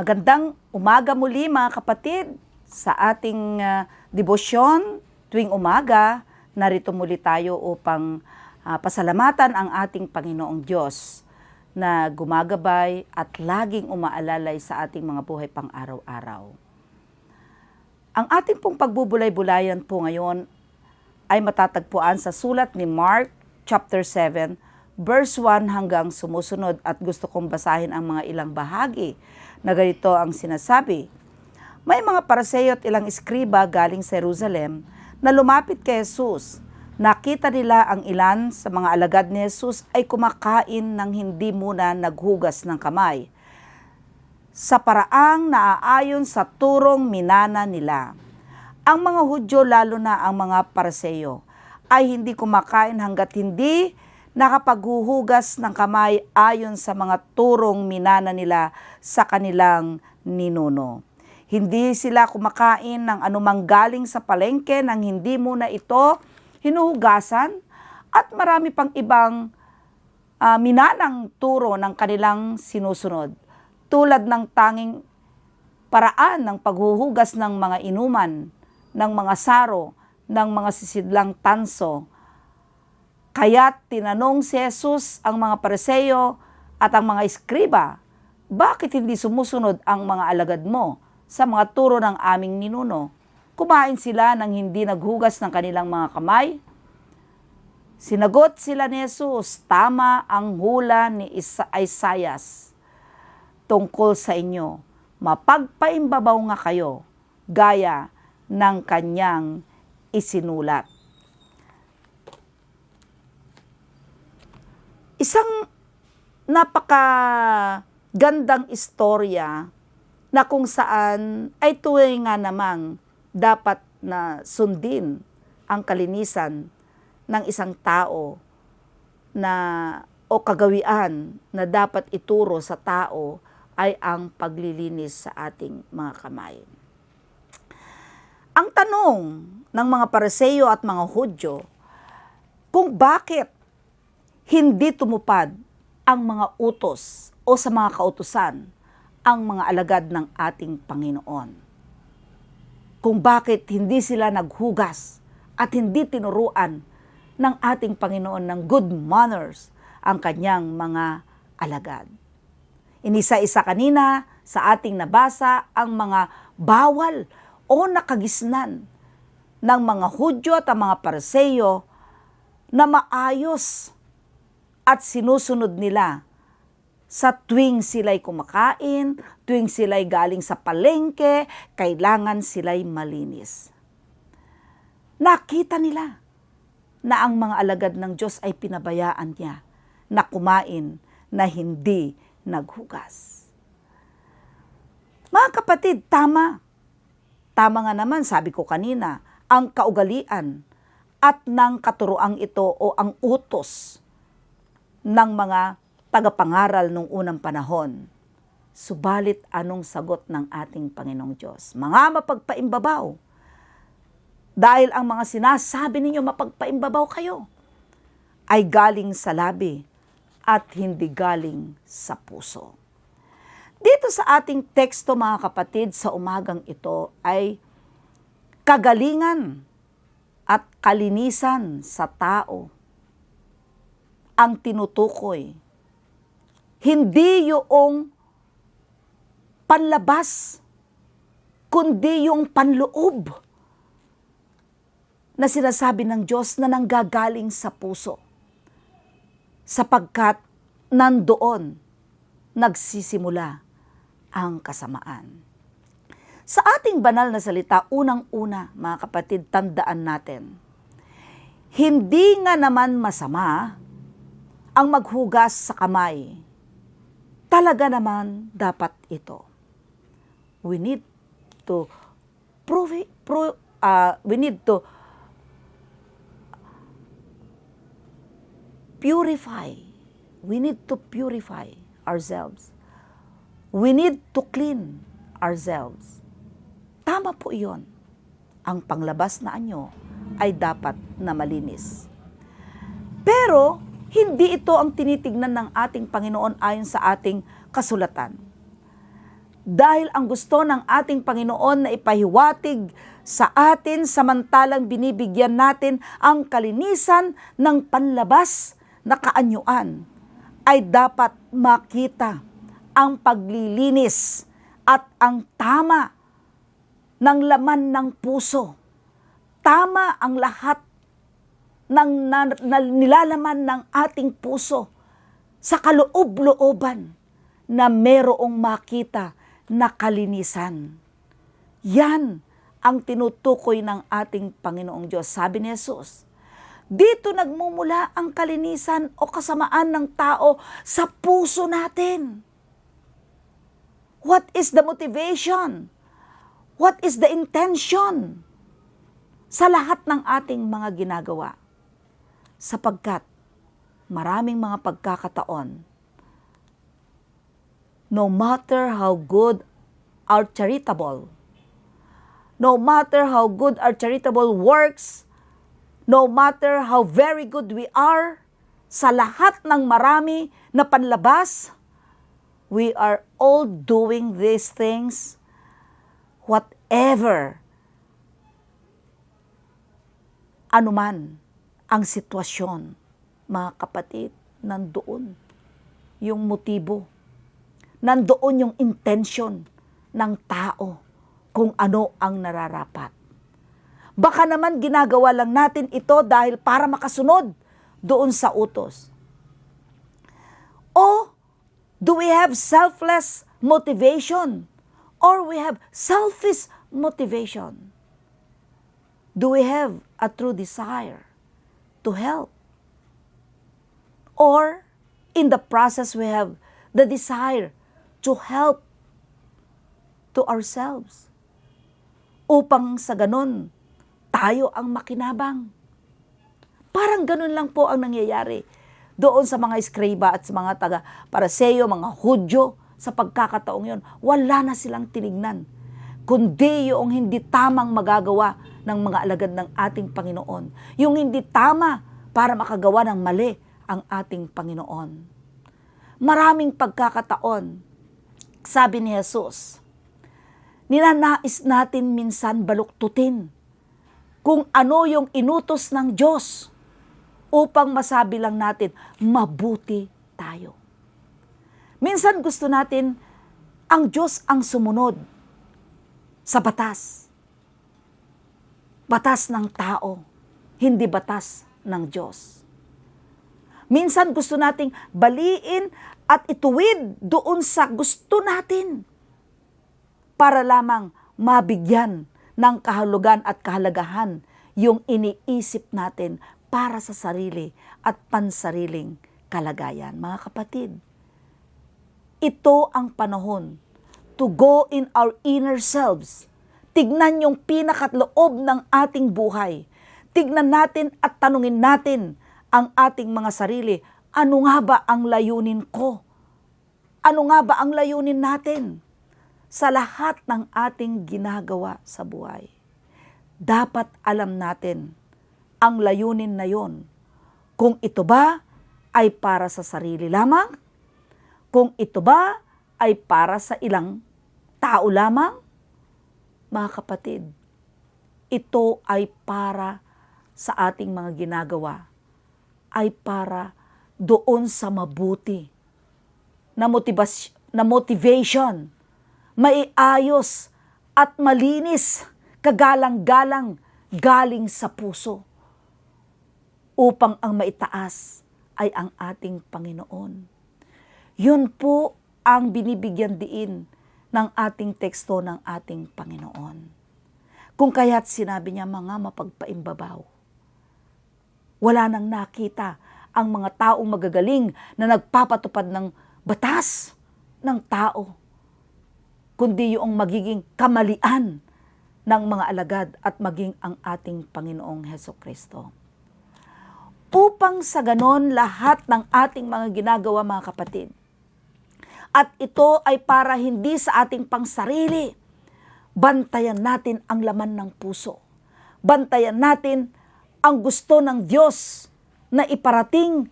Magandang umaga muli mga kapatid sa ating debosyon tuwing umaga. Narito muli tayo upang pasalamatan ang ating Panginoong Diyos na gumagabay at laging umaalalay sa ating mga buhay pang araw-araw. Ang ating pong pagbubulay-bulayan po ngayon ay matatagpuan sa sulat ni Mark chapter 7 verse 1 hanggang sumusunod, at gusto kong basahin ang mga ilang bahagi na ganito ang sinasabi. May mga Pariseo at ilang eskriba galing sa Jerusalem na lumapit kay Jesus. Nakita nila ang ilan sa mga alagad ni Jesus ay kumakain ng hindi muna naghugas ng kamay, sa paraang naaayon sa turong minana nila. Ang mga Hudyo, lalo na ang mga Pariseo, ay hindi kumakain hanggat hindi nakapaghuhugas ng kamay ayon sa mga turong minana nila sa kanilang ninuno. Hindi sila kumakain ng anumang galing sa palengke nang hindi muna ito hinuhugasan, at marami pang ibang minanang turo ng kanilang sinusunod, tulad ng tanging paraan ng paghuhugas ng mga inuman, ng mga saro, ng mga sisidlang tanso. Kaya't tinanong si Jesus ang mga Pariseo at ang mga eskriba, bakit hindi sumusunod ang mga alagad mo sa mga turo ng aming ninuno? Kumain sila nang hindi naghugas ng kanilang mga kamay? Sinagot sila ni Jesus, tama ang hula ni Isaias tungkol sa inyo. Mapagpaimbabaw nga kayo, gaya ng kanyang isinulat. Isang napakagandang istorya na kung saan ay tunay nga namang dapat na sundin ang kalinisan ng isang tao o kagawian na dapat ituro sa tao ay ang paglilinis sa ating mga kamay. Ang tanong ng mga Pariseo at mga Hudyo kung bakit hindi tumupad ang mga utos o sa mga kautusan ang mga alagad ng ating Panginoon. Kung bakit hindi sila naghugas at hindi tinuruan ng ating Panginoon ng good manners ang kanyang mga alagad. Inisa-isa kanina sa ating nabasa ang mga bawal o nakagisnan ng mga Hudyo at ang mga Pariseo na maayos at sinusunod nila sa tuwing sila'y kumakain, tuwing sila'y galing sa palengke, kailangan sila'y malinis. Nakita nila na ang mga alagad ng Diyos ay pinabayaan niya na kumain na hindi naghugas. Mga kapatid, tama. Tama nga naman, sabi ko kanina, ang kaugalian at ng katuroang ito o ang utos ng mga tagapangaral nung unang panahon. Subalit anong sagot ng ating Panginoong Diyos? Mga mapagpaimbabaw, dahil ang mga sinasabi ninyo mapagpaimbabaw kayo, ay galing sa labi at hindi galing sa puso. Dito sa ating teksto mga kapatid sa umagang ito ay kagalingan at kalinisan sa tao ang tinutukoy. Hindi yung panlabas, kundi yung panloob na sinasabi ng Diyos na nanggagaling sa puso. Sapagkat nandoon nagsisimula ang kasamaan. Sa ating banal na salita, unang-una, mga kapatid, tandaan natin, hindi nga naman masama ang maghugas sa kamay. Talaga naman dapat ito. We need to purify. We need to purify ourselves. We need to clean ourselves. Tama po iyon. Ang panglabas na anyo ay dapat na malinis. Pero hindi ito ang tinitignan ng ating Panginoon ayon sa ating kasulatan. Dahil ang gusto ng ating Panginoon na ipahiwatig sa atin samantalang binibigyan natin ang kalinisan ng panlabas na kaanyuan, ay dapat makita ang paglilinis at ang tama ng laman ng puso. Tama ang lahat ng nilalaman ng ating puso sa kaloob-looban na merong makita na kalinisan. Yan ang tinutukoy ng ating Panginoong Diyos. Sabi ni Jesus, dito nagmumula ang kalinisan o kasamaan ng tao sa puso natin. What is the motivation? What is the intention sa lahat ng ating mga ginagawa? Sapagkat maraming mga pagkakataon, no matter how good our charitable works, no matter how very good we are, sa lahat ng marami na panlabas, we are all doing these things, whatever, anuman ang sitwasyon, mga kapatid, nandoon yung motibo, nandoon yung intention ng tao kung ano ang nararapat. Baka naman ginagawa lang natin ito dahil para makasunod doon sa utos. O do we have selfless motivation or we have selfish motivation? Do we have a true desire to help? Or in the process we have the desire to help to ourselves upang sa ganun tayo ang makinabang. Parang ganun lang po ang nangyayari doon sa mga eskreba at sa mga taga-Pariseo, mga Hudyo, sa pagkakataong yon. Wala na silang tinignan, kundi yung hindi tamang magagawa ng mga alagad ng ating Panginoon. Yung hindi tama para makagawa ng mali ang ating Panginoon. Maraming pagkakataon, sabi ni Jesus, ninanais natin minsan baluktutin kung ano yung inutos ng Diyos upang masabi lang natin, mabuti tayo. Minsan gusto natin ang Diyos ang sumunod sa batas. Batas ng tao, hindi batas ng Diyos. Minsan gusto nating baliin at ituwid doon sa gusto natin para lamang mabigyan ng kahulugan at kahalagahan yung iniisip natin para sa sarili at pansariling kalagayan. Mga kapatid, ito ang panahon to go in our inner selves. Tignan yung pinakatloob ng ating buhay. Tignan natin at tanungin natin ang ating mga sarili. Ano nga ba ang layunin ko? Ano nga ba ang layunin natin sa lahat ng ating ginagawa sa buhay? Dapat alam natin ang layunin na yon. Kung ito ba ay para sa sarili lamang? Kung ito ba ay para sa ilang tao lamang? Mga kapatid, ito ay para sa ating mga ginagawa, ay para doon sa mabuti na motivation, maiayos at malinis, kagalang-galang galing sa puso upang ang maitaas ay ang ating Panginoon. Yun po ang binibigyan diin ng ating teksto ng ating Panginoon. Kung kaya't sinabi niya, mga mapagpaimbabaw, wala nang nakita ang mga taong magagaling na nagpapatupad ng batas ng tao, kundi yung magiging kamalian ng mga alagad at maging ang ating Panginoong Hesukristo. Upang sa ganon lahat ng ating mga ginagawa, mga kapatid, at ito ay para hindi sa ating pangsarili, bantayan natin ang laman ng puso. Bantayan natin ang gusto ng Diyos na iparating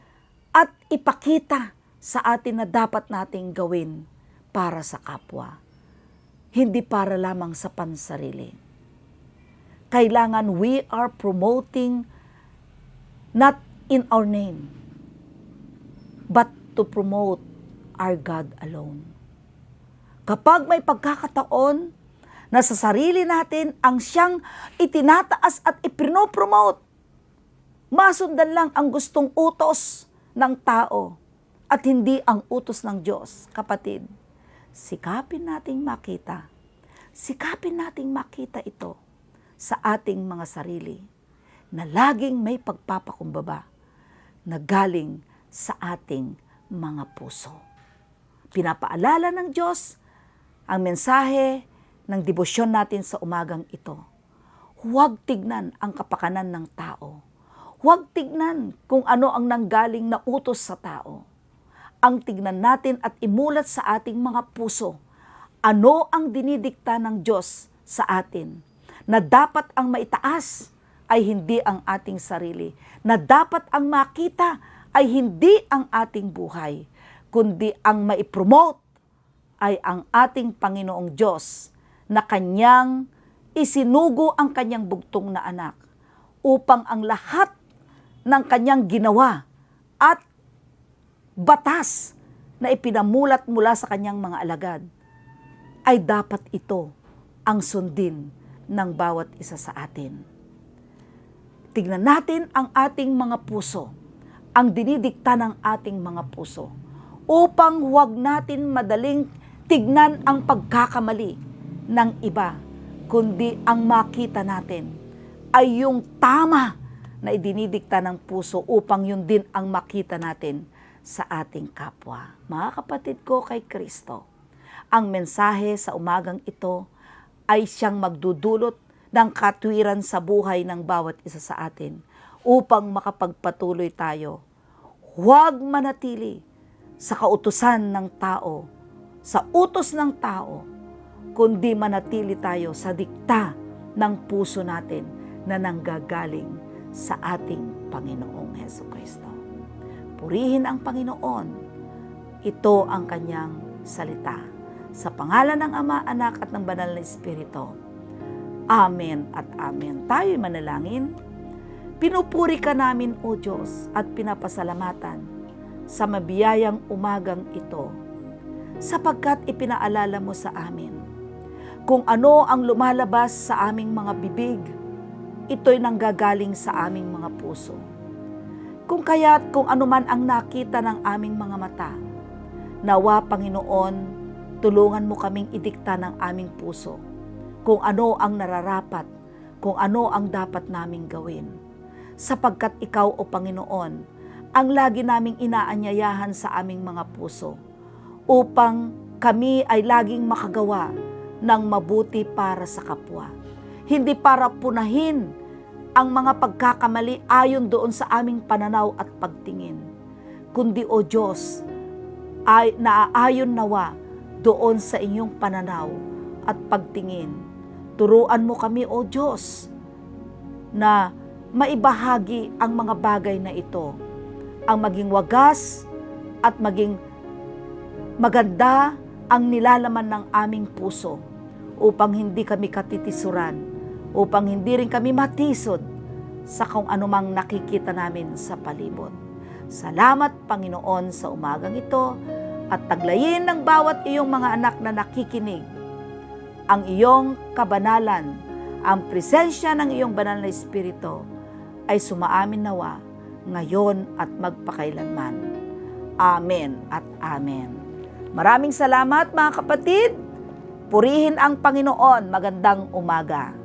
at ipakita sa atin na dapat nating gawin para sa kapwa. hindi para lamang sa pansarili. Kailangan we are promoting not in our name, but to promote our God alone. Kapag may pagkakataon na sa sarili natin ang siyang itinataas at ipinopromote, masundan lang ang gustong utos ng tao at hindi ang utos ng Diyos. Kapatid, sikapin nating makita ito sa ating mga sarili na laging may pagpapakumbaba na galing sa ating mga puso. Pinapaalala ng Diyos ang mensahe ng debosyon natin sa umagang ito. Huwag tignan ang kapakanan ng tao. Huwag tignan kung ano ang nanggaling na utos sa tao. Ang tignan natin at imulat sa ating mga puso, ano ang dinidikta ng Diyos sa atin, na dapat ang maitaas ay hindi ang ating sarili, na dapat ang makita ay hindi ang ating buhay, kundi ang maipromote ay ang ating Panginoong Diyos na kanyang isinugo ang kanyang bugtong na anak upang ang lahat ng kanyang ginawa at batas na ipinamulat mula sa kanyang mga alagad ay dapat ito ang sundin ng bawat isa sa atin. Tignan natin ang ating mga puso, ang dinidikta ng ating mga puso, upang huwag natin madaling tignan ang pagkakamali ng iba, kundi ang makita natin ay yung tama na idinidikta ng puso upang yun din ang makita natin sa ating kapwa. Mga kapatid ko kay Kristo, ang mensahe sa umagang ito ay siyang magdudulot ng katwiran sa buhay ng bawat isa sa atin upang makapagpatuloy tayo. Huwag manatili sa kautusan ng tao, sa utos ng tao, kundi manatili tayo sa dikta ng puso natin na nanggagaling sa ating Panginoong Hesukristo. Purihin ang Panginoon. Ito ang kanyang salita. Sa pangalan ng Ama, Anak at ng Banal na Espiritu. Amen at amen. Tayo'y manalangin. Pinupuri ka namin, O Diyos, at pinapasalamatan sa mabiyayang umagang ito, sapagkat ipinaalala mo sa amin kung ano ang lumalabas sa aming mga bibig, ito'y nanggagaling sa aming mga puso. Kung kaya't kung anuman ang nakita ng aming mga mata, nawa, Panginoon, tulungan mo kaming idikta ng aming puso kung ano ang nararapat, kung ano ang dapat naming gawin. Sapagkat ikaw, O Panginoon, ang lagi naming inaanyayahan sa aming mga puso upang kami ay laging makagawa ng mabuti para sa kapwa. Hindi para punahin ang mga pagkakamali ayon doon sa aming pananaw at pagtingin, kundi, O Diyos, ay naaayon nawa doon sa inyong pananaw at pagtingin. Turuan mo kami, O Diyos, na maibahagi ang mga bagay na ito, ang maging wagas at maging maganda ang nilalaman ng aming puso upang hindi kami katitisuran, upang hindi rin kami matisod sa kung anumang nakikita namin sa palibot. Salamat, Panginoon, sa umagang ito, at taglayin ng bawat iyong mga anak na nakikinig ang iyong kabanalan, ang presensya ng iyong banal na Espiritu ay sumaamin nawa ngayon at magpakailanman. Amen at amen. Maraming salamat, mga kapatid. Purihin ang Panginoon. Magandang umaga.